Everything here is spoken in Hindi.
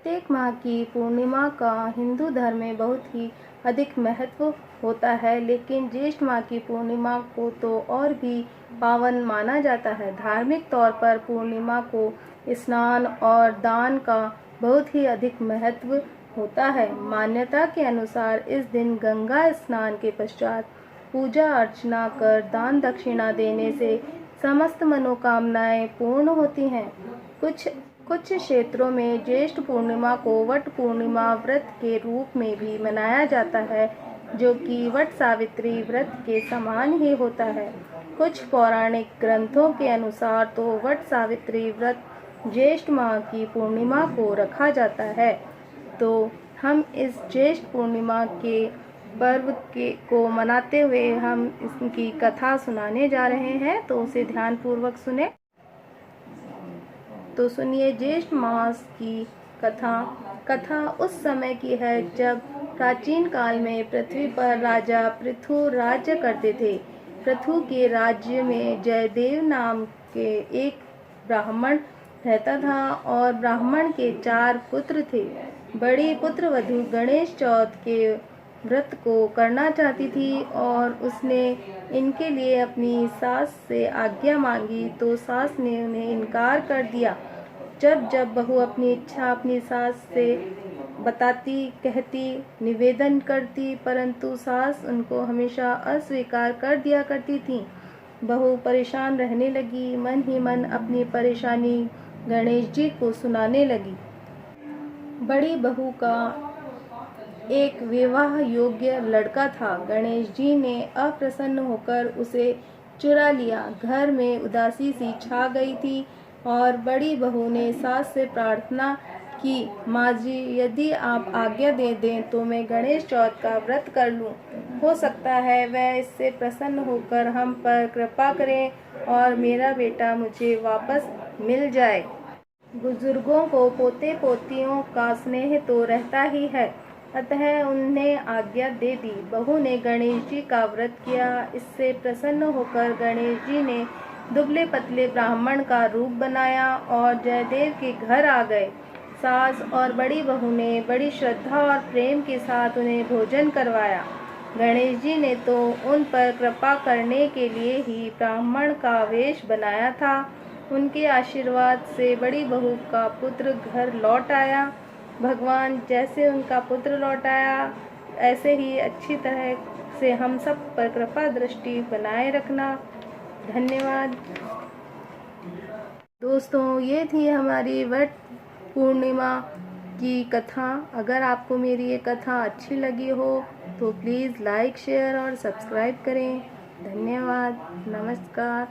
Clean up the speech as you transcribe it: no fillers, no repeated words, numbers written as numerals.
प्रत्येक माह की पूर्णिमा का हिंदू धर्म में बहुत ही अधिक महत्व होता है, लेकिन ज्येष्ठ माह की पूर्णिमा को तो और भी पावन माना जाता है। धार्मिक तौर पर पूर्णिमा को स्नान और दान का बहुत ही अधिक महत्व होता है। मान्यता के अनुसार इस दिन गंगा स्नान के पश्चात पूजा अर्चना कर दान दक्षिणा देने से समस्त मनोकामनाएं पूर्ण होती हैं। कुछ क्षेत्रों में ज्येष्ठ पूर्णिमा को वट पूर्णिमा व्रत के रूप में भी मनाया जाता है, जो कि वट सावित्री व्रत के समान ही होता है। कुछ पौराणिक ग्रंथों के अनुसार तो वट सावित्री व्रत ज्येष्ठ माह की पूर्णिमा को रखा जाता है। तो हम इस ज्येष्ठ पूर्णिमा के पर्व को मनाते हुए हम इसकी कथा सुनाने जा रहे हैं, तो उसे ध्यानपूर्वक सुने। तो सुनिए ज्येष्ठ मास की कथा उस समय की है जब प्राचीन काल में पृथ्वी पर राजा पृथु राज्य करते थे। पृथु के राज्य में जयदेव नाम के एक ब्राह्मण रहता था और ब्राह्मण के 4 पुत्र थे। बड़ी पुत्रवधु गणेश चौथ के व्रत को करना चाहती थी और उसने इनके लिए अपनी सास से आज्ञा मांगी, तो सास ने उन्हें इनकार कर दिया। जब बहू अपनी इच्छा अपनी सास से बताती, कहती, निवेदन करती, परंतु सास उनको हमेशा अस्वीकार कर दिया करती थी। बहू परेशान रहने लगी, मन ही मन अपनी परेशानी गणेश जी को सुनाने लगी। बड़ी बहू का एक विवाह योग्य लड़का था। गणेश जी ने अप्रसन्न होकर उसे चुरा लिया। घर में उदासी सी छा गई थी और बड़ी बहू ने सास से प्रार्थना की, माँ जी यदि आप आज्ञा दे दें तो मैं गणेश चौथ का व्रत कर लूँ। हो सकता है वह इससे प्रसन्न होकर हम पर कृपा करें और मेरा बेटा मुझे वापस मिल जाए। बुजुर्गों को पोते पोतियों का स्नेह तो रहता ही है, अतः उन्हें आज्ञा दे दी। बहू ने गणेश जी का व्रत किया। इससे प्रसन्न होकर गणेश जी ने दुबले पतले ब्राह्मण का रूप बनाया और जयदेव के घर आ गए। सास और बड़ी बहू ने बड़ी श्रद्धा और प्रेम के साथ उन्हें भोजन करवाया। गणेश जी ने तो उन पर कृपा करने के लिए ही ब्राह्मण का वेश बनाया था। उनके आशीर्वाद से बड़ी बहू का पुत्र घर लौट आया। भगवान जैसे उनका पुत्र लौट आया, ऐसे ही अच्छी तरह से हम सब पर कृपा दृष्टि बनाए रखना। धन्यवाद दोस्तों, ये थी हमारी वट पूर्णिमा की कथा। अगर आपको मेरी ये कथा अच्छी लगी हो तो प्लीज़ लाइक, शेयर और सब्सक्राइब करें। धन्यवाद, नमस्कार।